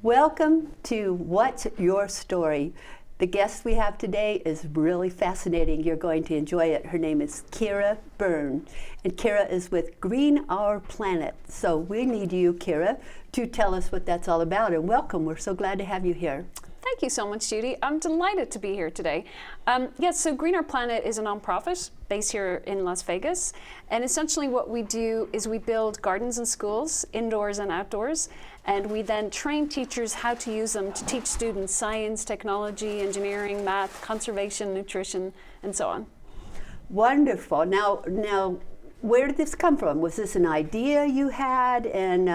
Welcome to What's Your Story? The guest we have today is really fascinating. You're going to enjoy it. Her name is Ciara Byrne, and Ciara is with Green Our Planet. So we need you, Ciara, to tell us what that's all about. And welcome. We're so glad to have you here. Thank you so much, Judy. I'm delighted to be here today. Yes, so Green Our Planet is a nonprofit based here in Las Vegas. And essentially what we do is we build gardens in schools, indoors and outdoors. And we then train teachers how to use them to teach students science, technology, engineering, math, conservation, nutrition, and so on. Wonderful. Now, where did this come from? Was this an idea you had, and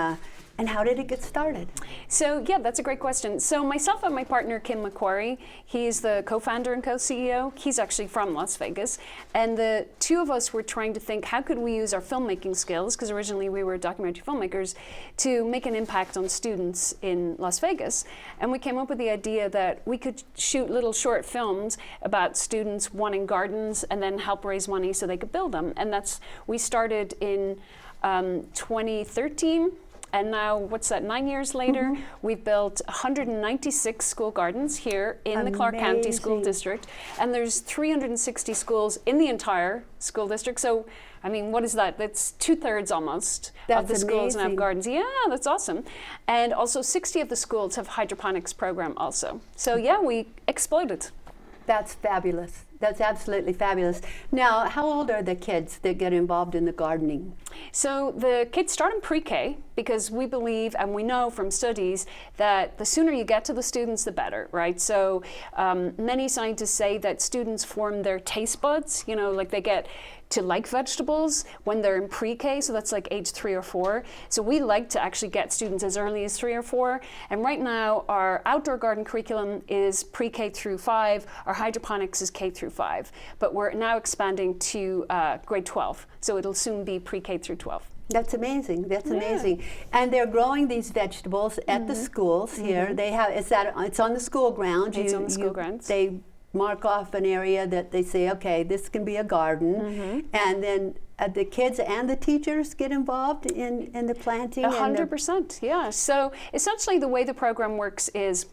how did it get started? So yeah, that's a great question. So myself and my partner, Kim McQuarrie, he's the co-founder and co-CEO. He's actually from Las Vegas. And the two of us were trying to think, how could we use our filmmaking skills, because originally we were documentary filmmakers, to make an impact on students in Las Vegas. And we came up with the idea that we could shoot little short films about students wanting gardens and then help raise money so they could build them. And we started in 2013. And now, 9 years later, we've built 196 school gardens here in the Clark County School District. And there's 360 schools in the entire school district. So, I mean, what is that? That's 2/3 almost of the schools and have gardens. Yeah, that's awesome. And also 60 of the schools have hydroponics program also. So yeah, we exploded. That's fabulous. That's absolutely fabulous. Now, how old are the kids that get involved in the gardening? So the kids start in pre-K because we believe and we know from studies that the sooner you get to the students, the better, right? So many scientists say that students form their taste buds, like they get to like vegetables when they're in pre-K, so that's like age 3 or 4. So we like to actually get students as early as 3 or 4. And right now, our outdoor garden curriculum is pre-K through 5. Our hydroponics is K through 5. But we're now expanding to grade 12. So it'll soon be pre-K through 12. That's amazing. That's amazing. And they're growing these vegetables at the schools here. They have it's on the school grounds. It's on the school grounds. They mark off an area that they say, okay, this can be a garden, and then the kids and the teachers get involved in the planting. 100%, yeah. So essentially the way the program works is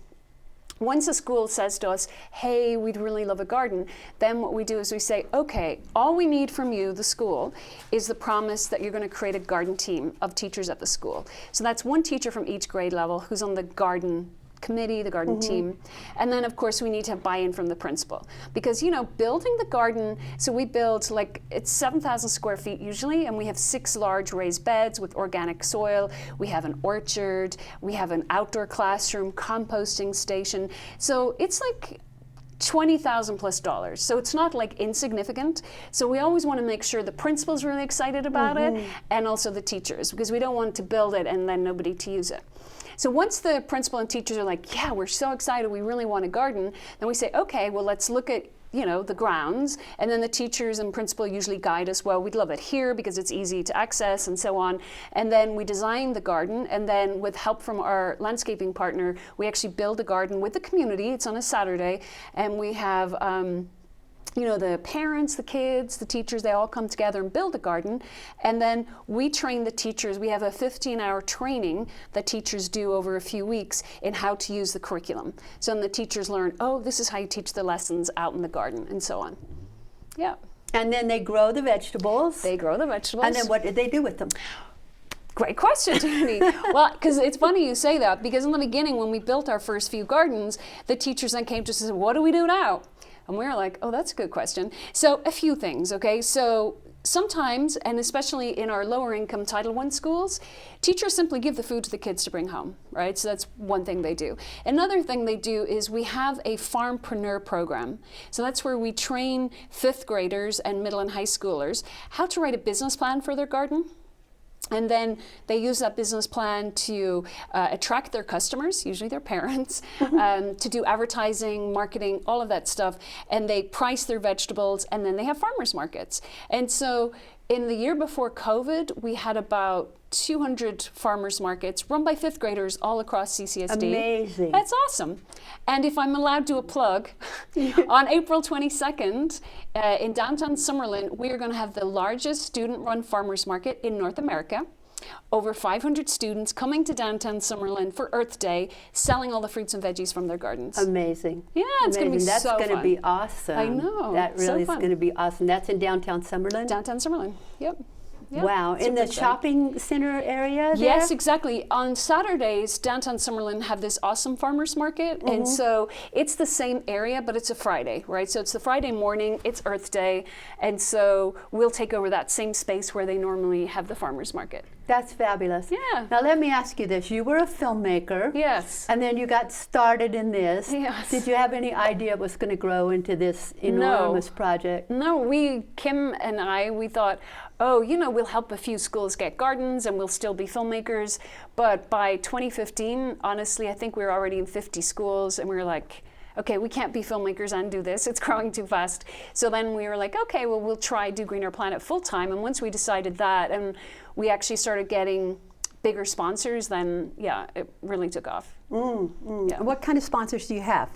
once a school says to us, hey, we'd really love a garden, then what we do is we say, okay, all we need from you, the school, is the promise that you're going to create a garden team of teachers at the school. So that's one teacher from each grade level who's on the garden committee, the garden team. And then of course we need to have buy-in from the principal. Because building the garden, so we build it's 7,000 square feet usually, and we have 6 large raised beds with organic soil. We have an orchard, we have an outdoor classroom, composting station. So it's like $20,000 plus. So it's not like insignificant. So we always want to make sure the principal's really excited about it, and also the teachers, because we don't want to build it and then nobody to use it. So once the principal and teachers are like, yeah, we're so excited, we really want a garden, then we say, okay, well, let's look at the grounds, and then the teachers and principal usually guide us, well, we'd love it here because it's easy to access and so on. And then we design the garden, and then with help from our landscaping partner, we actually build a garden with the community. It's on a Saturday, and we have the parents, the kids, the teachers, they all come together and build a garden. And then we train the teachers. We have a 15-hour training that teachers do over a few weeks in how to use the curriculum. So then the teachers learn, oh, this is how you teach the lessons out in the garden, and so on. Yeah. And then they grow the vegetables. They grow the vegetables. And then what did they do with them? Great question, Tony. Well, because it's funny you say that, because in the beginning when we built our first few gardens, the teachers then came to us and said, what do we do now? And we were like, oh, that's a good question. So a few things, okay? So sometimes, and especially in our lower income Title I schools, teachers simply give the food to the kids to bring home, right? So that's one thing they do. Another thing they do is we have a farmpreneur program. So that's where we train 5th graders and middle and high schoolers how to write a business plan for their garden. And then they use that business plan to attract their customers, usually their parents, to do advertising, marketing, all of that stuff. And they price their vegetables, and then they have farmers markets. And so in the year before COVID, we had about 200 farmers markets run by 5th graders all across CCSD. Amazing. That's awesome. And if I'm allowed to do a plug, on April 22nd in downtown Summerlin, we are going to have the largest student-run farmers market in North America. over 500 students coming to downtown Summerlin for Earth Day, selling all the fruits and veggies from their gardens. Amazing. Yeah, it's going to be That's so going to fun. be awesome. I know. That so really is fun. going to be awesome. That's in downtown Summerlin? Downtown Summerlin, yep. Yep. Wow. In the Super exciting. shopping center area there? Yes, exactly. On Saturdays, downtown Summerlin have this awesome farmers market, and so it's the same area, but it's a Friday, right? So it's the Friday morning, it's Earth Day, and so we'll take over that same space where they normally have the farmers market. That's fabulous. Yeah. Now let me ask you this. You were a filmmaker. Yes. And then you got started in this. Yes. Did you have any idea it was going to grow into this enormous project? No, Kim and I, we thought, oh, you know, we'll help a few schools get gardens and we'll still be filmmakers. But by 2015, honestly, I think we were already in 50 schools and we were like, okay, we can't be filmmakers and do this. It's growing too fast. So then we were like, okay, well, we'll try Do Greener Planet full time. And once we decided that, and we actually started getting bigger sponsors, then yeah, it really took off. Yeah. What kind of sponsors do you have?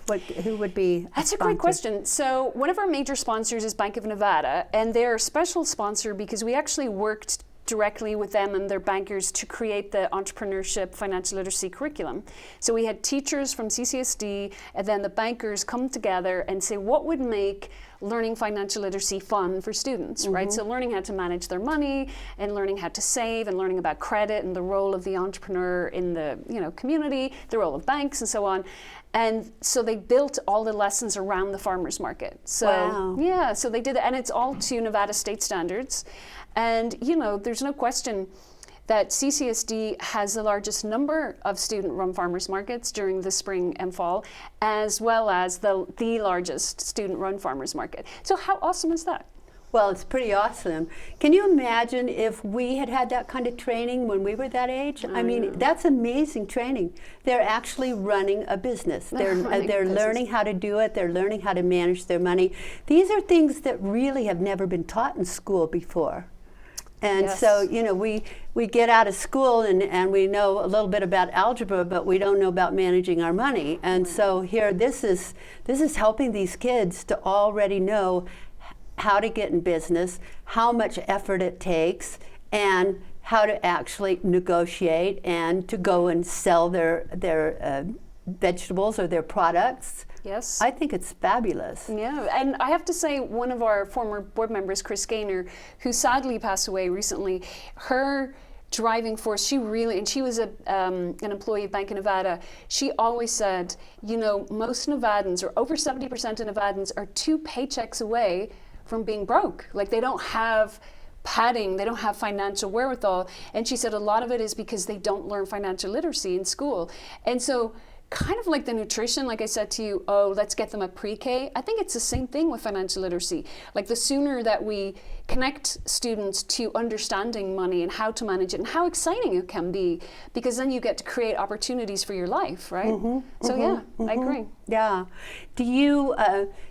Who would be That's a great question. So one of our major sponsors is Bank of Nevada, and they're a special sponsor because we actually worked directly with them and their bankers to create the entrepreneurship financial literacy curriculum. So we had teachers from CCSD and then the bankers come together and say what would make learning financial literacy fun for students, right? So learning how to manage their money and learning how to save and learning about credit and the role of the entrepreneur in the community, the role of banks and so on. And so they built all the lessons around the farmers market. So Wow. yeah, so they did it, and it's all to Nevada state standards. And there's no question that CCSD has the largest number of student-run farmers markets during the spring and fall, as well as the largest student-run farmers market. So how awesome is that? Well, it's pretty awesome. Can you imagine if we had had that kind of training when we were that age? I mean, that's amazing training. They're actually running a business. They're learning how to do it. They're learning how to manage their money. These are things that really have never been taught in school before. And Yes. so, we get out of school and we know a little bit about algebra, but we don't know about managing our money. And so here, this is helping these kids to already know how to get in business, how much effort it takes, and how to actually negotiate and to go and sell their vegetables or their products. Yes. I think it's fabulous. Yeah, and I have to say, one of our former board members, Chris Gaynor, who sadly passed away recently, her driving force, she was an employee of Bank of Nevada. She always said, most Nevadans, or over 70% of Nevadans, are 2 paychecks away from being broke. Like, they don't have padding, they don't have financial wherewithal. And she said a lot of it is because they don't learn financial literacy in school. And so, kind of like the nutrition, like I said to you, let's get them at pre-K. I think it's the same thing with financial literacy. Like, the sooner that we connect students to understanding money and how to manage it and how exciting it can be, because then you get to create opportunities for your life, right? Yeah, I agree. Yeah. Do you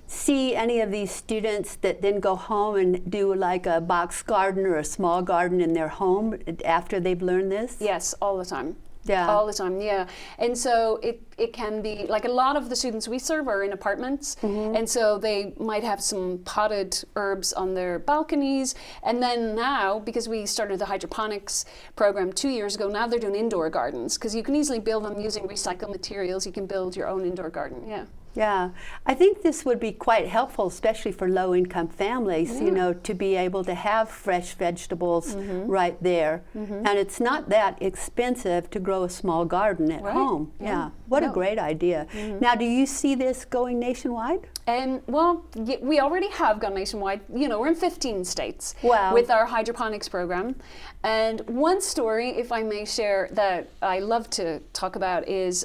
see any of these students that then go home and do like a box garden or a small garden in their home after they've learned this? Yes, all the time. Yeah. All the time, yeah. And so it can be, like, a lot of the students we serve are in apartments, and so they might have some potted herbs on their balconies. And then now, because we started the hydroponics program 2 years ago, now they're doing indoor gardens, because you can easily build them using recycled materials. You can build your own indoor garden, yeah. Yeah, I think this would be quite helpful, especially for low-income families, to be able to have fresh vegetables right there. And it's not that expensive to grow a small garden at home. Yeah, what a great idea. Now, do you see this going nationwide? Well, we already have gone nationwide. We're in 15 states with our hydroponics program. And one story, if I may share, that I love to talk about is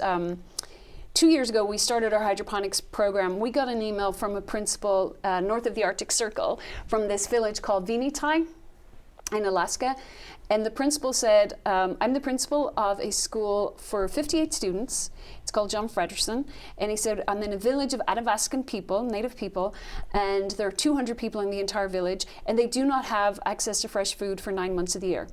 2 years ago, we started our hydroponics program. We got an email from a principal north of the Arctic Circle from this village called Viinitai in Alaska. And the principal said, I'm the principal of a school for 58 students. It's called John Fredersen. And he said, I'm in a village of Athabascan people, native people, and there are 200 people in the entire village, and they do not have access to fresh food for 9 months of the year.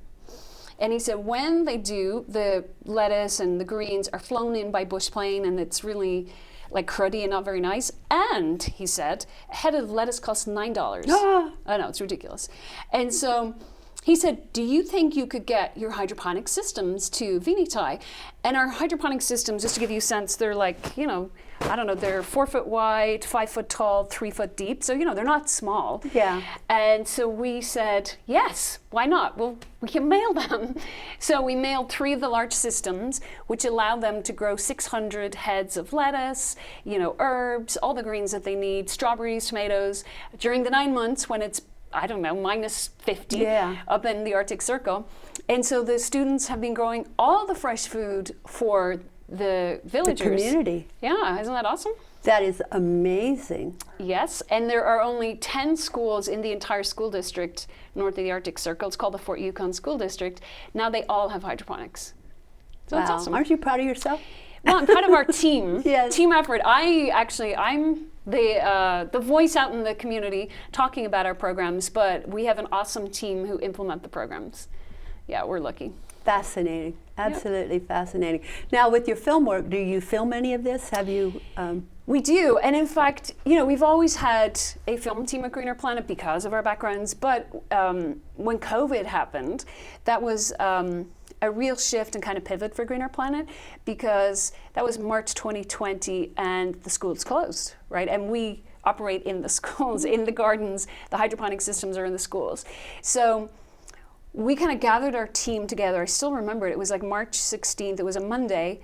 And he said when they do, the lettuce and the greens are flown in by bush plane, and it's really like cruddy and not very nice. And he said a head of lettuce costs $9. I know, it's ridiculous. And so he said, do you think you could get your hydroponic systems to Vinitai? And our hydroponic systems, just to give you a sense, they're like, you know, I don't know, they're 4 foot wide, 5 foot tall, 3 foot deep. So, you know, they're not small. Yeah. And so we said, yes, why not? Well, we can mail them. So we mailed 3 of the large systems, which allowed them to grow 600 heads of lettuce, you know, herbs, all the greens that they need, strawberries, tomatoes, during the 9 months when it's, I don't know, minus 50 up in the Arctic Circle. And so the students have been growing all the fresh food for the villagers. The community. Yeah, isn't that awesome? That is amazing. Yes, and there are only 10 schools in the entire school district north of the Arctic Circle. It's called the Fort Yukon School District. Now they all have hydroponics. So wow. that's awesome. Aren't you proud of yourself? Well, I'm proud of our team. Yes. Team effort. I'm the voice out in the community talking about our programs, but we have an awesome team who implement the programs. Yeah, we're lucky. Fascinating. Absolutely fascinating. Now, with your film work, do you film any of this? Have you? We do, and in fact, you know, we've always had a film team at Greener Planet because of our backgrounds, but when COVID happened, that was a real shift and kind of pivot for Greener Planet, because that was March 2020 and the schools closed, right? And we operate in the schools, in the gardens, the hydroponic systems are in the schools. So we kind of gathered our team together. I still remember it. It was like March 16th. It was a Monday.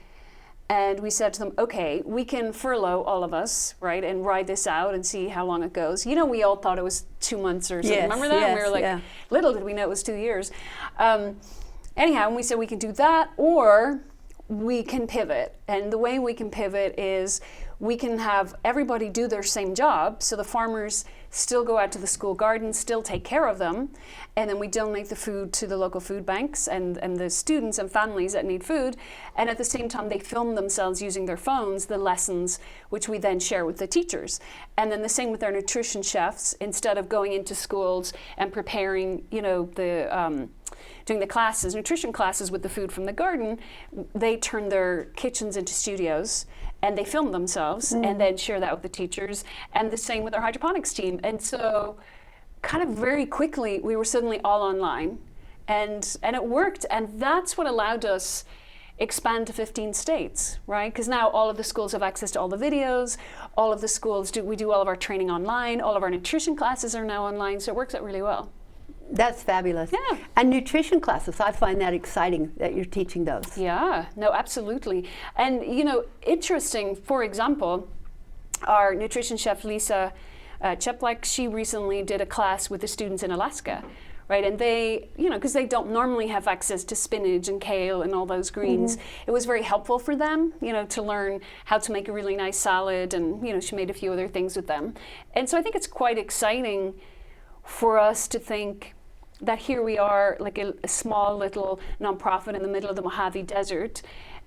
And we said to them, okay, we can furlough all of us, right, and ride this out and see how long it goes. You know, we all thought it was 2 months or something. Yes, Remember that? yes, And we were like, yeah. Little did we know it was 2 years. Anyhow, and we said we can do that, or we can pivot. And the way we can pivot is we can have everybody do their same job. So the farmers still go out to the school gardens, still take care of them. And then we donate the food to the local food banks and the students and families that need food. And at the same time, they film themselves using their phones, the lessons, which we then share with the teachers. And then the same with our nutrition chefs. Instead of going into schools and preparing, you know, doing the classes, nutrition classes with the food from the garden, they turn their kitchens into studios and they film themselves and then share that with the teachers. And the same with our hydroponics team. And so kind of very quickly, we were suddenly all online and it worked. And that's what allowed us expand to 15 states, right? Because now all of the schools have access to all the videos, all of the schools, we do all of our training online, all of our nutrition classes are now online, so it works out really well. That's fabulous. Yeah. And nutrition classes, I find that exciting that you're teaching those. Yeah, no, absolutely. And, you know, interesting, for example, our nutrition chef, Lisa Cheplak, she recently did a class with the students in Alaska, right? And they, you know, because they don't normally have access to spinach and kale and all those greens, it was very helpful for them, you know, to learn how to make a really nice salad. And, you know, she made a few other things with them. And so I think it's quite exciting for us to think that here we are, like a small little nonprofit in the middle of the Mojave Desert,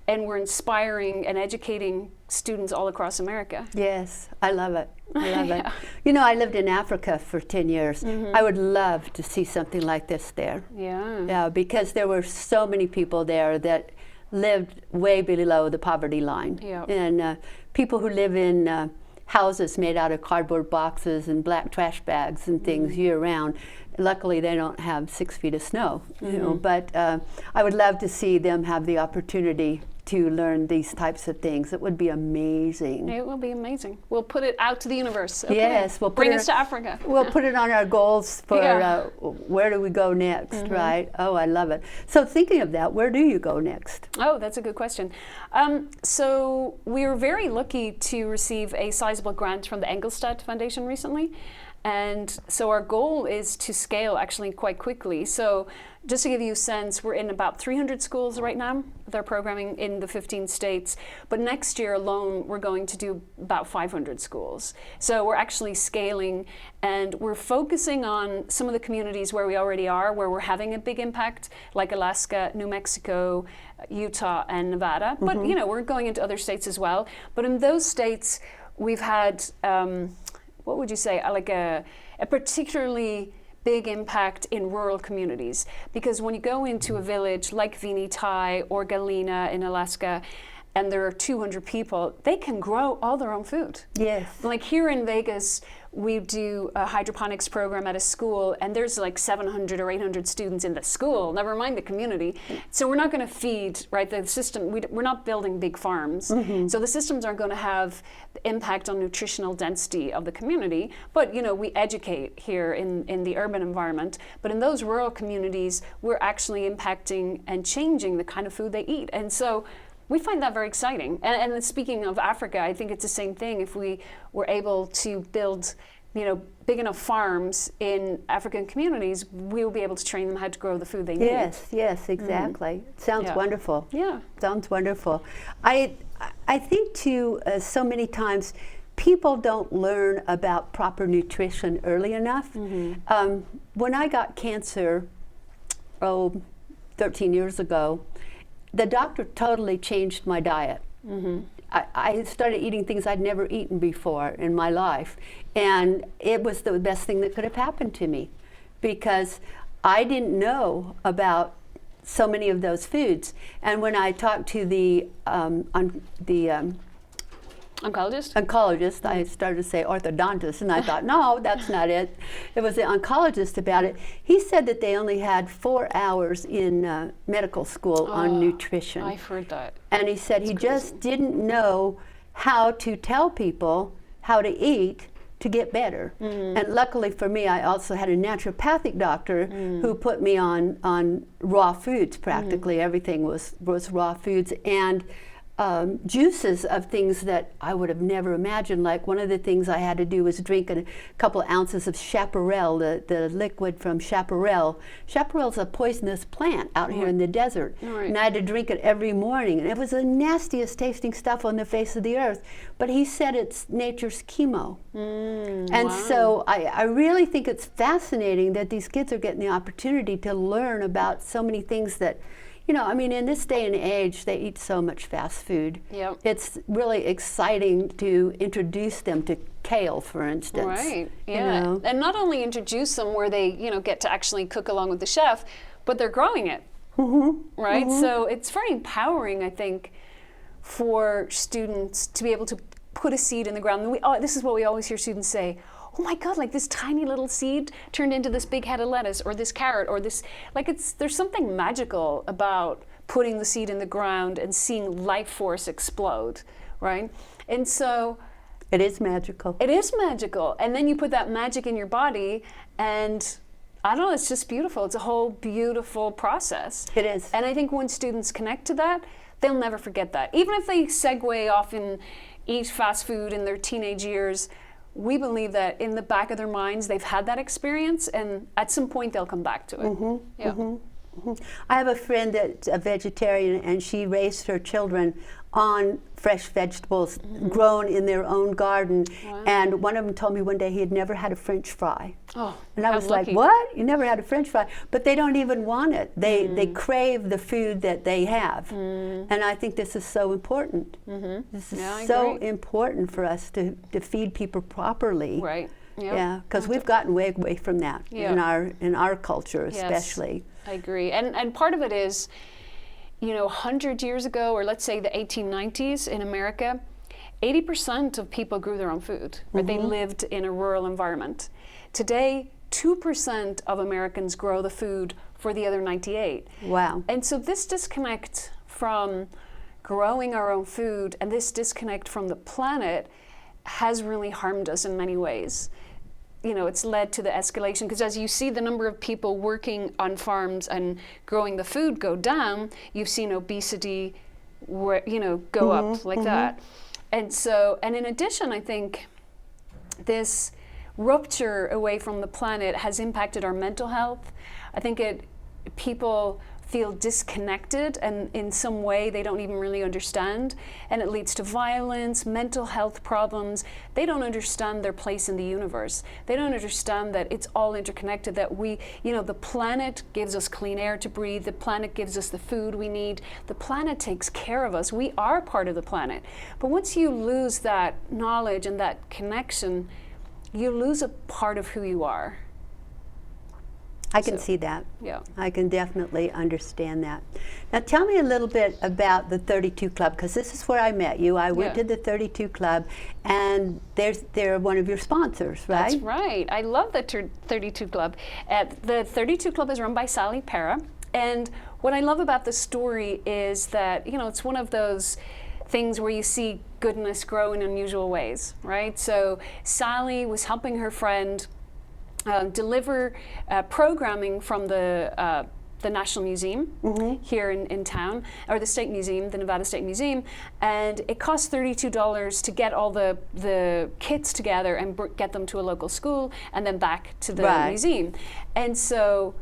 and we're inspiring and educating students all across America. Yes, I love it. I love it. Yeah. You know, I lived in Africa for 10 years. I would love to see something like this there. Yeah. Yeah, because there were so many people there that lived way below the poverty line. Yeah. And people who live in houses made out of cardboard boxes and black trash bags and things year round. Luckily, they don't have 6 feet of snow, you know, but I would love to see them have the opportunity to learn these types of things. It would be amazing. It will be amazing. We'll put it out to the universe. Okay. Yes, we'll put bring it us to Africa. We'll put it on our goals for Yeah. Where do we go next, right? Oh, I love it. So thinking of that, where do you go next? Oh, that's a good question. So we were very lucky to receive a sizable grant from the Engelstad Foundation recently. And so our goal is to scale actually quite quickly. So just to give you a sense, we're in about 300 schools right now with our programming in the 15 states. But next year alone, we're going to do about 500 schools. So we're actually scaling, and we're focusing on some of the communities where we already are, where we're having a big impact, like Alaska, New Mexico, Utah, and Nevada. But you know, we're going into other states as well. But in those states, we've had what would you say, like a particularly big impact in rural communities. Because when you go into a village like Vinitai or Galena in Alaska, and there are 200 people, they can grow all their own food. Yes. Like here in Vegas, we do a hydroponics program at a school, and there's like 700 or 800 students in the school, never mind the community. So we're not going to feed, right, the system, we're not building big farms. So the systems aren't going to have the impact on nutritional density of the community, but you know, we educate here in the urban environment. But in those rural communities, we're actually impacting and changing the kind of food they eat. And so we find that very exciting. And then speaking of Africa, I think it's the same thing. If we were able to build, you know, big enough farms in African communities, we will be able to train them how to grow the food they need. Yes, exactly. Sounds wonderful. Yeah. Sounds wonderful. I think too, so many times people don't learn about proper nutrition early enough. When I got cancer, 13 years ago, the doctor totally changed my diet. I started eating things I'd never eaten before in my life, and it was the best thing that could have happened to me, because I didn't know about so many of those foods. And when I talked to the oncologist, I started to say orthodontist, and I thought, no, that's not it. It was the oncologist about it. He said that they only had 4 hours in medical school on nutrition. I've heard that. And he said he just didn't know how to tell people how to eat to get better. And luckily for me, I also had a naturopathic doctor who put me on raw foods practically. Everything was raw foods, and juices of things that I would have never imagined. Like one of the things I had to do was drink a couple ounces of chaparral, the liquid from chaparral. Chaparral's a poisonous plant out here in the desert. And I had to drink it every morning. And it was the nastiest tasting stuff on the face of the earth. But he said it's nature's chemo. And so I really think it's fascinating that these kids are getting the opportunity to learn about so many things that, you know, I mean, in this day and age, they eat so much fast food. It's really exciting to introduce them to kale, for instance. Right, You know? And not only introduce them where they, you know, get to actually cook along with the chef, but they're growing it, right? So it's very empowering, I think, for students to be able to put a seed in the ground. And this is what we always hear students say, oh my God, like this tiny little seed turned into this big head of lettuce, or this carrot, or this, like there's something magical about putting the seed in the ground and seeing life force explode, right? And so It is magical. it is magical. And then you put that magic in your body, and I don't know, it's just beautiful. It's a whole beautiful process. It is. And I think when students connect to that, they'll never forget that. Even if they segue off and eat fast food in their teenage years, we believe that in the back of their minds, they've had that experience, and at some point they'll come back to it. I have a friend that's a vegetarian, and she raised her children on fresh vegetables grown in their own garden. And one of them told me one day he had never had a French fry. And I was like, what? You never had a French fry? But they don't even want it. They crave the food that they have. And I think this is so important. This is so important for us to feed people properly. Right. Yeah, because we've gotten way away from that in our culture, especially. I agree. And part of it is, you know, 100 years ago, or let's say the 1890s in America, 80% of people grew their own food, right? They lived in a rural environment. Today, 2% of Americans grow the food for the other 98. Wow. And so this disconnect from growing our own food and this disconnect from the planet has really harmed us in many ways. You know, it's led to the escalation, because as you see the number of people working on farms and growing the food go down, you've seen obesity, go up like that. And so, and in addition, I think this rupture away from the planet has impacted our mental health. I think people feel disconnected, and in some way they don't even really understand, and it leads to violence, mental health problems. They don't understand their place in the universe. They don't understand that it's all interconnected, that the planet gives us clean air to breathe, the planet gives us the food we need, the planet takes care of us. We are part of the planet. But once you lose that knowledge and that connection, you lose a part of who you are. I can So, see that. yeah. I can definitely understand that. Now tell me a little bit about the 32 Club, because this is where I met you. I went Yeah. to the 32 Club, and they're one of your sponsors, right? That's right. I love the 32 Club. The 32 Club is run by Sally Para. And what I love about the story is that, you know, it's one of those things where you see goodness grow in unusual ways, right? So Sally was helping her friend deliver programming from the National Museum here in town, or the State Museum, the Nevada State Museum, and it costs $32 to get all the kits together and get them to a local school and then back to the Right. museum. And so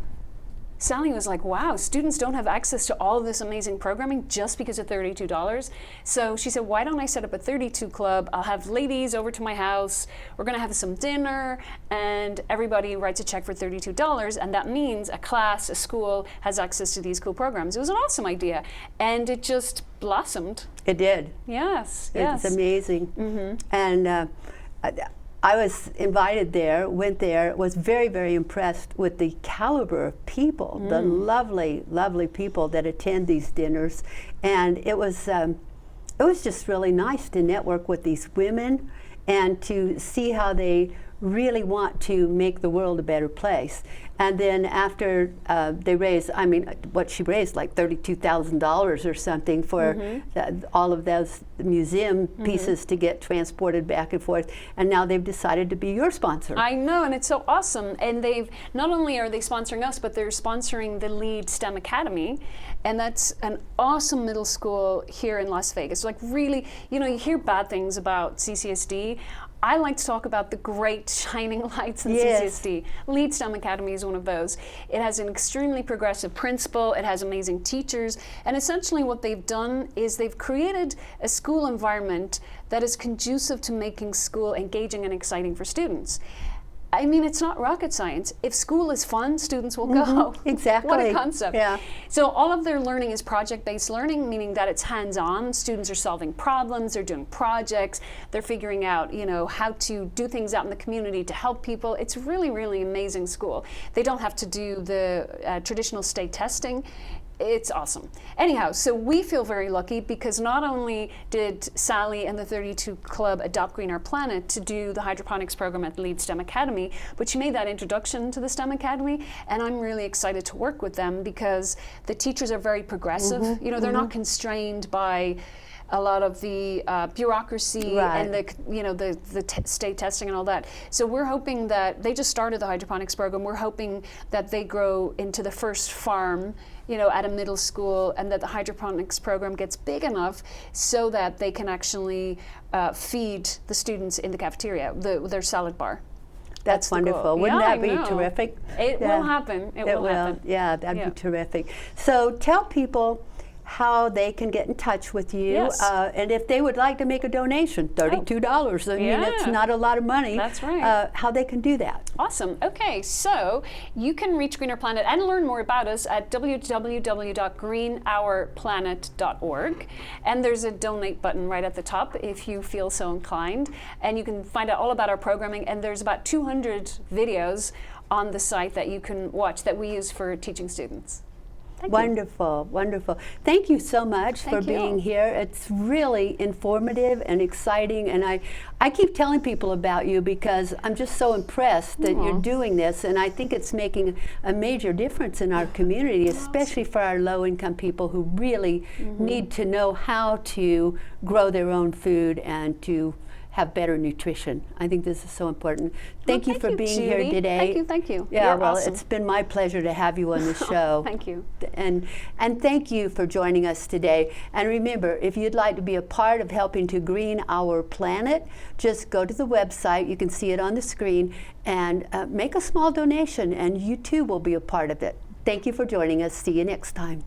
Sally was like, wow, students don't have access to all of this amazing programming just because of $32. So she said, why don't I set up a 32 Club? I'll have ladies over to my house. We're going to have some dinner, and everybody writes a check for $32. And that means a class, a school has access to these cool programs. It was an awesome idea. And it just blossomed. It did. Yes, yes. It's amazing. And I was invited there, went there, was very, very impressed with the caliber of people, the lovely, lovely people that attend these dinners. And it was just really nice to network with these women and to see how they really want to make the world a better place. And then after they raised, I mean, what she raised, like $32,000 or something for all of those museum pieces to get transported back and forth. And now they've decided to be your sponsor. I know, and it's so awesome. And they've, not only are they sponsoring us, but they're sponsoring the Lead STEM Academy. And that's an awesome middle school here in Las Vegas. Like really, you know, you hear bad things about CCSD. I like to talk about the great shining lights in CCSD. Lead STEM Academy is one of those. It has an extremely progressive principal, it has amazing teachers, and essentially what they've done is they've created a school environment that is conducive to making school engaging and exciting for students. I mean, it's not rocket science. If school is fun, students will go. Exactly. What a concept. Yeah. So all of their learning is project-based learning, meaning that it's hands-on. Students are solving problems, they're doing projects, they're figuring out, you know, how to do things out in the community to help people. It's really, really amazing school. They don't have to do the traditional state testing. It's awesome. Anyhow, so we feel very lucky because not only did Sally and the 32 Club adopt Green Our Planet to do the hydroponics program at the Lead STEM Academy, but she made that introduction to the STEM Academy, and I'm really excited to work with them because the teachers are very progressive. You know, they're not constrained by a lot of the bureaucracy and the, you know, the state testing and all that. So we're hoping that they just started the hydroponics program. We're hoping that they grow into the first farm, you know, at a middle school, and that the hydroponics program gets big enough so that they can actually feed the students in the cafeteria, their salad bar. That's the goal. wonderful. Wouldn't Yeah, that be I know. terrific? It will happen. It will happen. Yeah, that'd Yeah. be terrific. So tell people how they can get in touch with you, Yes. and if they would like to make a donation, $32. I mean, it's Yeah. not a lot of money. That's right. How they can do that. Awesome. Okay, so you can reach Greener Planet and learn more about us at www.greenourplanet.org. And there's a donate button right at the top if you feel so inclined. And you can find out all about our programming. And there's about 200 videos on the site that you can watch that we use for teaching students. Thank you. Wonderful, wonderful. Thank you so much for Thank you. being here. It's really informative and exciting, and I keep telling people about you because I'm just so impressed that you're doing this, and I think it's making a major difference in our community, especially for our low-income people who really need to know how to grow their own food and to have better nutrition. I think this is so important. Thank you for being here Judy. today. Thank you. Yeah, You're well, awesome. it's been my pleasure to have you on the show. Thank you. And thank you for joining us today. And remember, if you'd like to be a part of helping to green our planet, just go to the website. You can see it on the screen, and make a small donation, and you too will be a part of it. Thank you for joining us. See you next time.